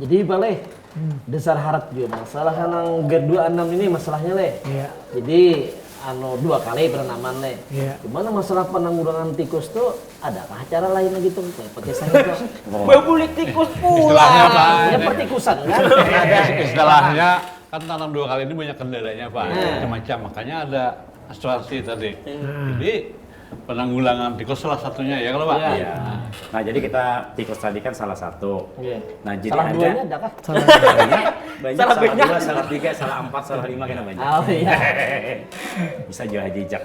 Jadi balai dasar harap juga masalah yang G26 ini masalahnya le. Iya. Jadi dua kali perenaman le. Iya. Gimana masalah penanggulangan tikus tuh ada apa cara lain lagi tuh? Pakai saya tuh. Bebulik tikus pula. Istilahnya apa? Ya pertikusan kan. Istilahnya kan tanam 2 kali ini banyak kendalanya Pak, macam-macam, makanya ada asuransi tadi. Jadi penanggulangan tikus salah satunya ya kalau Pak? Iya. Nah jadi kita tikus tadi kan salah satu. Iya. Nah jadi Salah duanya ada kah? banyak Salah salah banyak. 2, salah 3, salah 4, salah 5 kan banyak. Oh iya. Bisa jual jejak.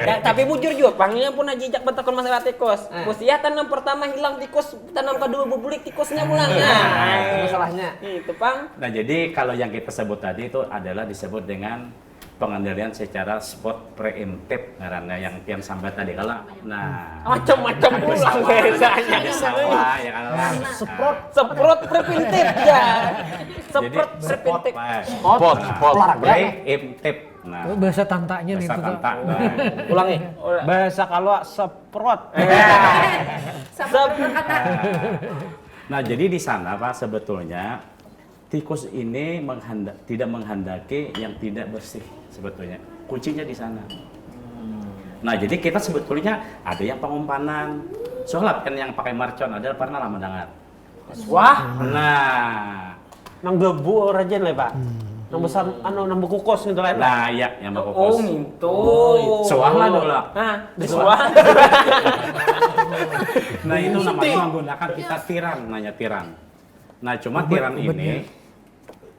Ya, tapi bujur juga, panggilnya pun jejak betakon masalah tikus. Usia tanam pertama hilang tikus, tanam kedua bebulik tikusnya pulang. Itu masalahnya. Itu Pang. Nah jadi kalau yang kita sebut tadi itu adalah disebut dengan pengendalian secara spot preemptive karena yang sampai tadi kalau Macam-macam pulang biasanya. ada sawah ya kan Semprot preventif ya. jadi Semprot preventif. Spot. preemptive. Nah Oh, bahasa tantanya nih bahasa itu. tantak. Ulangi. Bahasa kalau seprot. Nah jadi di sana Pak sebetulnya tikus ini tidak menghendaki yang tidak bersih sebetulnya. Kuncinya di sana. Nah jadi kita sebetulnya ada yang pengumpanan. Soalnya kan yang pakai marcon ada pernah lama dengar. Wah, Nah, nang gebu rajen le Pak. Nang besar nang bekukus gitu lah. nah ya yang Oh, fokus. gitu. Soang lah dulu. Hah, disuang. Nah itu namanya menggunakan kita tiran, namanya tiran. Nah cuma tiran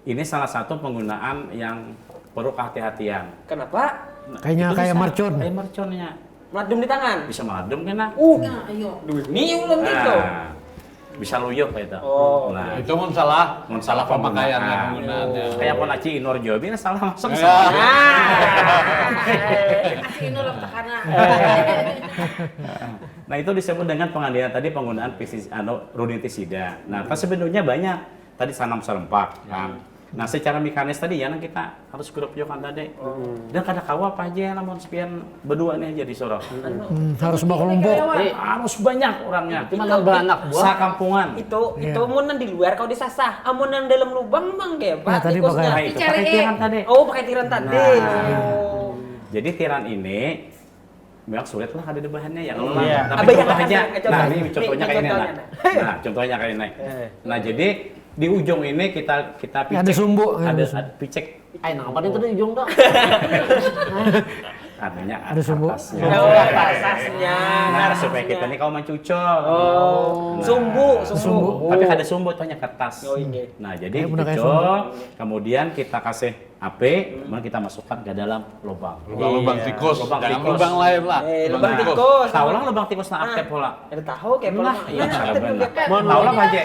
ini salah satu penggunaan yang perlu kehati-hatian. Kenapa? Nah, Kayaknya itu kayak bisa. marcon. Kayak marconnya. Meladum di tangan. Bisa meladum kan nah. Ayo. Ini ulang gitu. Nah, bisa luyuh kayak itu. Oh, Nah, Itu mun salah pemakaiannya penggunaannya. Kayak pun aci inor jobi nah salah masuk Ya. salah. Kasih nurut karena. Nah itu disebut dengan pengendalian tadi penggunaan ruditisida. Nah kan sebenarnya banyak tadi tanam serempak kan. Nah secara mekanis tadi ya kita harus grup kan tadi. Dan kada kawa apa aja namun sepian berdua nih aja disuruh. Harus bawa kelompok. Harus banyak orangnya. Cuma nambah anak buah. Sakampungan. itu munan di luar kalau disasah, amunan dalam lubang memang kayak Pak Nah, tadi tikusnya. Nah itu pakai tiran tadi. Oh, pakai tiran tadi. Nah. Jadi tiran ini memang sulit lah ada di bahannya ya. Iya. Tapi Abang contoh yang aja. kasih, Nah contoh. ini contohnya kayak ini. Contohnya, Nah contohnya kayak ini. Nah jadi di ujung ini kita picek. Ada sumbu. Ada picek. Ayo apa itu di ujung dong? Artinya Ada sumbu. atasnya. Oh, atasnya. Nah supaya kita nih kau mencucol. Oh, sumbu. Tapi ada sumbu tuhnya kertas. Oh, iya. Nah jadi Kayak bener kayak dicucol, kemudian kita kasih AP, kemudian kita masukkan ke dalam lubang. Lubang tikus, Lubang jangan tikus. lubang lain lah. Lubang tikus. Tahu lah lubang tikus na aktif pola. Ada tahu kayak Nah, pernah. iya cara benar. Mau Tahu lah aja.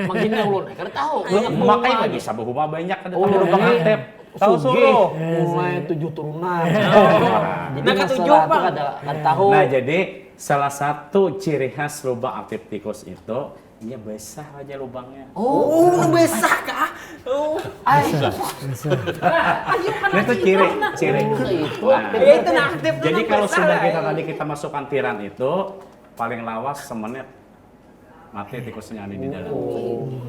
Makin ulun, karena tahu. Makanya lagi sabu huma banyak kan Oh, lubang iya. aktif. Tahu suruh. Mulai 7 turunan. Jadi Nah, ketujuh, masalah Bang. itu ada tahu. Nah jadi salah satu ciri khas lubang aktif tikus itu ini besar aja lubangnya. Oh, besar kah? Oh, Nah itu ciri. Nah, ya itu nah aktif. jadi kalau besar, sudah ya. kita tadi kita masukkan tiran itu paling lawas semenit mati tikusnya ada di dalam.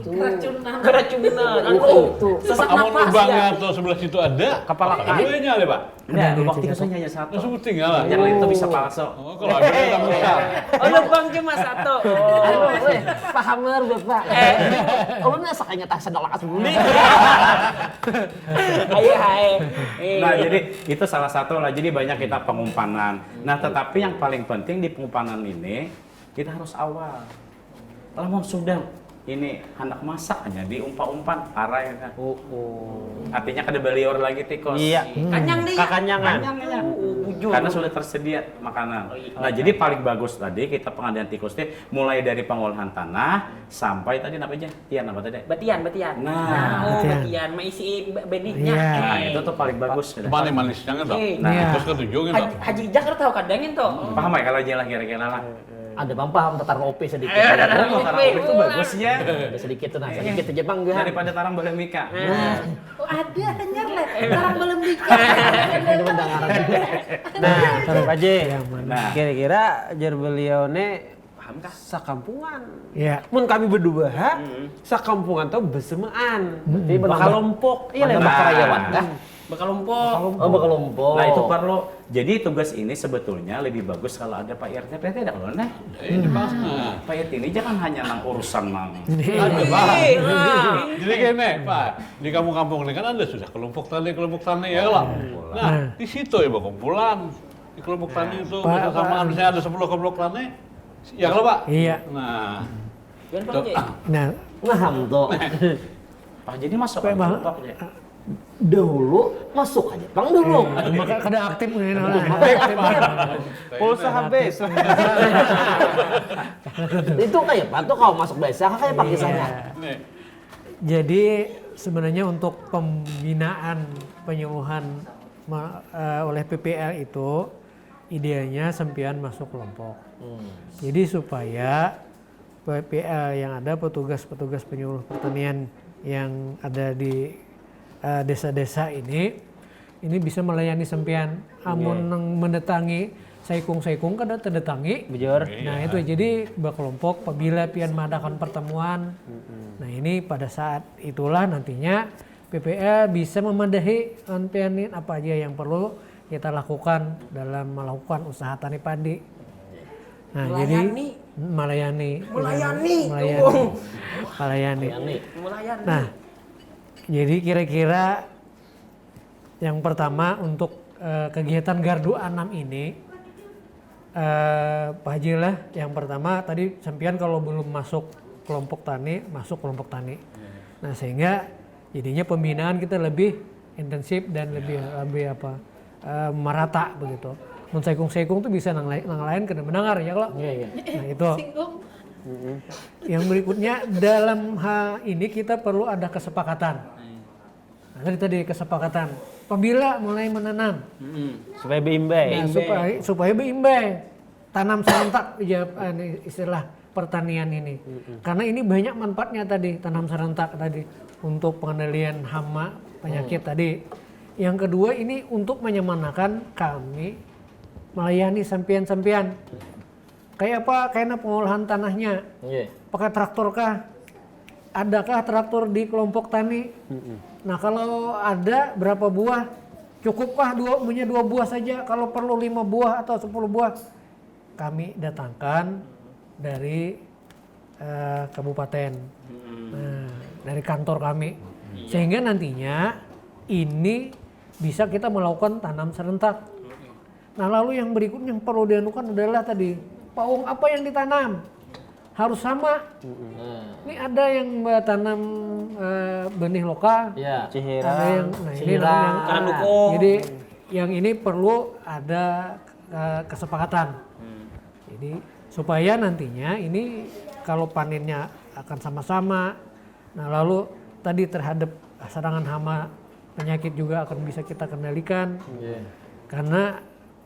Keracunan. Keracunan. Itu. Sesak Amun napas lubangnya ya. atau sebelah situ ada, Kepala keduanya ada Pak. Nah, lubang tikusnya hanya satu. Langsung tinggal lah. Yang lain itu bisa palsu. Oh, kalau ada kita besar. Oh, lubang cuma satu. Aduh, Oh. weh, paham bener Bapak. Ulun sakanya tas sedolak asuli. Ayo, hai. Nah, jadi itu salah satu lah. Jadi banyak kita pengumpanan. Nah, tetapi yang paling penting di pengumpanan ini kita harus awal. Kalau mau sudah ini hendak masak hanya diumpan-umpan parah ya kan. Artinya kada belior lagi tikus. Iya. Kanyang nih. Kakanyangan. Karena sudah tersedia makanan. Nah, jadi paling bagus tadi kita pengadaan tikus itu mulai dari pengolahan tanah sampai tadi apa aja? Tian apa tadi? Batian. Nah, Oh, Batian. batian. Maisi benihnya. Iya. nah itu tuh paling bagus. Manis-manisnya kan, Pak. Nah. Terus ketujuh kan, Pak. Haji Jakar tahu kadangin tuh. Paham ya kalau jalan kira-kira lah. Ada paham tatar ngopi sedikit. Oh, tarang itu bagusnya. Ada sedikit tuh, nah sedikit aja Bang gue. Daripada tarang boleh mika. Oh, ada anyar le. Orang belum nikah. Ini mendengaran. Nah, terus aja. Nah. Kira-kira jar beliau ne paham kah? Sakampungan. Iya. Mun kami berdua, sakampungan tuh bersemaan. Berarti Bakal lompok. Iya, lah karyawan kah? Berkelompok. Oh, berkelompok. Nah itu perlu. Jadi tugas ini sebetulnya lebih bagus kalau ada Pak RT PT ada loh nah. Ini pas. Pak RT ini jangan hanya nang urusan mang. Ada Pak. Jadi gini Pak, di kampung-kampung ini kan ada sudah kelompok tani ya lah. Nah di situ ya kumpulan di kelompok tani itu sama misalnya ada 10 kelompok tani, ya kalau Pak. Iya. Nah, Biar Pak Haji. Nah, Ngaham tuh. Pak jadi masuk Pak, Bang. kelompok ya. Dahulu masuk aja, Bang dulu. maka kada aktif nih. Pulsa habis. Itu kayak apa tuh kalau masuk desa kayak Pak kisahnya. nih. Jadi sebenarnya untuk pembinaan penyuluhan oleh PPL itu idealnya sempian masuk kelompok. Jadi supaya PPL yang ada petugas-petugas penyuluh pertanian yang ada di desa-desa ini bisa melayani sempian. Amun nang mendatangi saikung kada terdatangi. Bujur. Nah itu jadi berkelompok apabila pian mengadakan pertemuan. Nah ini pada saat itulah nantinya PPL bisa memadahi pianin apa aja yang perlu kita lakukan dalam melakukan usaha tani padi. Nah jadi melayani. Nah jadi kira-kira yang pertama untuk kegiatan Gardu 6 ini Pak Haji lah yang pertama tadi sampean kalau belum masuk kelompok tani masuk kelompok tani. Nah sehingga jadinya pembinaan kita lebih intensif dan lebih merata begitu. Mun saikung-saikung tuh bisa nang lain kena mendengar ya kalau. Iya. Nah itu. Yang berikutnya dalam hal ini kita perlu ada kesepakatan. Nah, tadi kesepakatan. Apabila mulai menanam, Supaya beimbay. nah, supaya beimbay, tanam serentak istilah pertanian ini. Karena ini banyak manfaatnya tadi tanam serentak tadi untuk pengendalian hama penyakit tadi. Yang kedua ini untuk menyemanakan kami melayani sampian-sampian. Kayak apa? Kayaknya pengolahan tanahnya. Pakai traktor kah? Adakah traktor di kelompok tani? Nah kalau ada berapa buah? Cukupkah punya 2 buah saja? Kalau perlu 5 buah atau 10 buah? Kami datangkan dari kabupaten, nah, dari kantor kami. Sehingga nantinya ini bisa kita melakukan tanam serentak. Nah lalu yang berikutnya yang perlu dianukan adalah tadi paung apa yang ditanam harus sama. Ini ada yang tanam benih lokal, Iya. ada yang ini Cirang. Tanam dukung. jadi yang ini perlu ada kesepakatan. Jadi supaya nantinya ini kalau panennya akan sama-sama. Nah lalu tadi terhadap serangan hama penyakit juga akan bisa kita kendalikan. Karena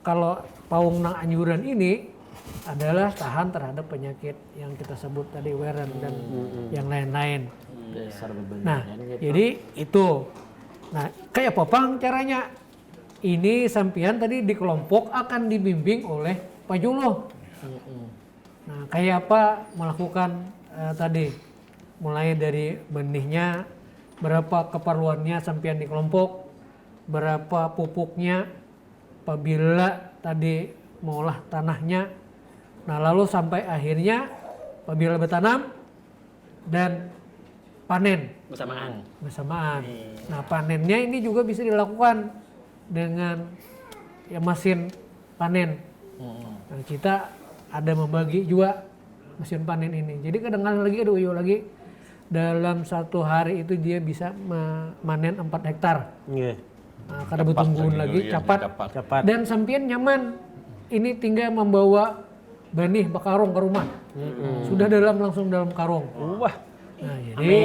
kalau paung nang anjuran ini adalah tahan terhadap penyakit yang kita sebut tadi weren dan yang lain-lain. Dasar Nah, bebenah. jadi itu. Nah, kayak apa Pang caranya? Ini sampian tadi di kelompok akan dibimbing oleh Pak Julo. Nah, kayak apa melakukan tadi? Mulai dari benihnya, berapa keperluannya sampian di kelompok, berapa pupuknya, apabila tadi mengolah tanahnya. Nah, lalu sampai akhirnya apabila bertanam dan panen bersamaan. Nah, panennya ini juga bisa dilakukan dengan mesin panen. Nah, kita ada membagi juga mesin panen ini. Jadi kadang-kadang lagi ada uyo lagi dalam 1 hari itu dia bisa memanen 4 hektar. Nah, kada bertungguan lagi cepat. Dan sampian nyaman. Ini tinggal membawa benih bakarung ke rumah. Sudah langsung dalam karung. Wah. Nah, jadi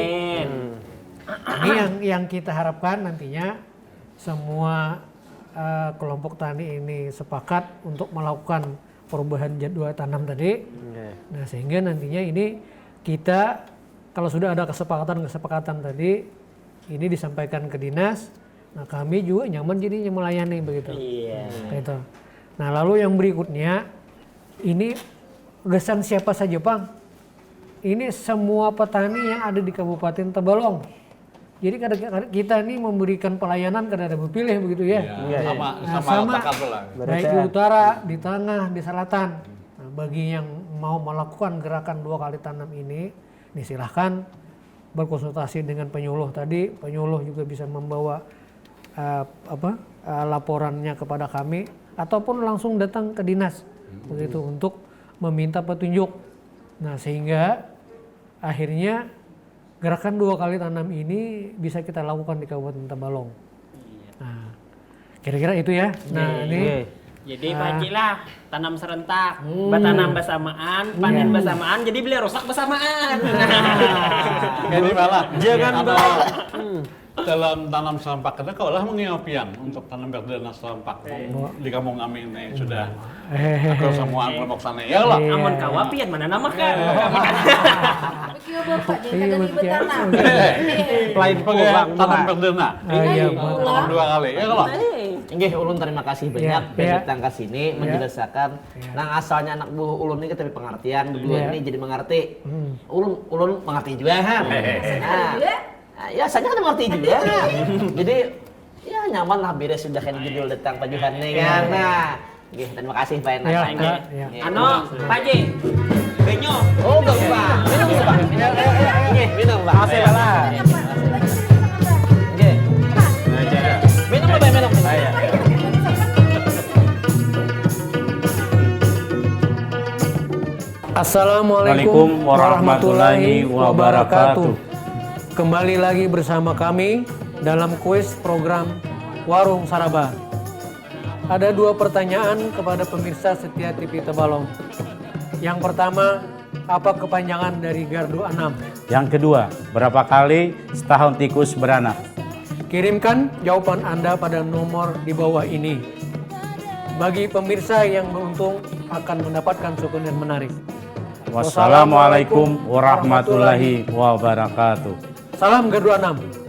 ini yang kita harapkan nantinya semua kelompok tani ini sepakat untuk melakukan perubahan jadwal tanam tadi. Nah, sehingga nantinya ini kita kalau sudah ada kesepakatan tadi ini disampaikan ke dinas. Nah, kami juga nyaman jadinya melayani begitu. Gitu. Nah, lalu yang berikutnya ini gesan siapa saja, Pang? Ini semua petani yang ada di Kabupaten Tabalong. Jadi kita ini memberikan pelayanan kada berpilih begitu ya. Sama Nah, sama otak lah. baik di utara, di tengah, di selatan. Nah, bagi yang mau melakukan gerakan 2 kali tanam ini, silahkan berkonsultasi dengan penyuluh tadi. Penyuluh juga bisa membawa laporannya kepada kami ataupun langsung datang ke dinas begitu untuk meminta petunjuk. Nah, sehingga akhirnya gerakan 2 kali tanam ini bisa kita lakukan di Kabupaten Tabalong. Nah, kira-kira itu ya. Nah, ini Jadi Pak Haji lah tanam serentak, bertanam bersamaan, panen bersamaan, jadi beli rusak bersamaan. Jadi malah jangan dalam tanam serempak kita kau lah mengiapian untuk tanam berdana serempak di kampung kami ini sudah ke semua kelompok sana ya lah. Aman kawapian mana nama kan? Begitu Bapak, jadi kada ribet tanam. Lain Sebagai pulang. tanam berdana iya, tanam 2 kali ya lah. Nggih, ulun terima kasih banyak Iya. datang ke sini menjelaskan nang asalnya anak buah ulun ini tapi pengertian berdua Iya. ini jadi mengerti. Ulun mengerti juga kan. Ya saya kan mengerti juga. Jadi ya nyaman lah beres sudah kan judul datang pajuhan nih kan. Nah, nggih terima kasih Pak Enak. Iya, Nggih. iya. Nggih. Ano, Pak Haji, benyo. Oh, enggak Pak. Minum bisa Pak. Nggih, minum Pak. Makasih, Pak. Nggih. Minum Pak, minum. Assalamualaikum warahmatullahi wabarakatuh. Kembali lagi bersama kami dalam kuis program Warung Saraba. Ada 2 pertanyaan kepada pemirsa setia TV Tabalong. Yang pertama, apa kepanjangan dari gardu 6? Yang kedua, berapa kali setahun tikus beranak? Kirimkan jawaban Anda pada nomor di bawah ini. Bagi pemirsa yang beruntung akan mendapatkan souvenir menarik. Wassalamualaikum warahmatullahi wabarakatuh. Salam gardu 6.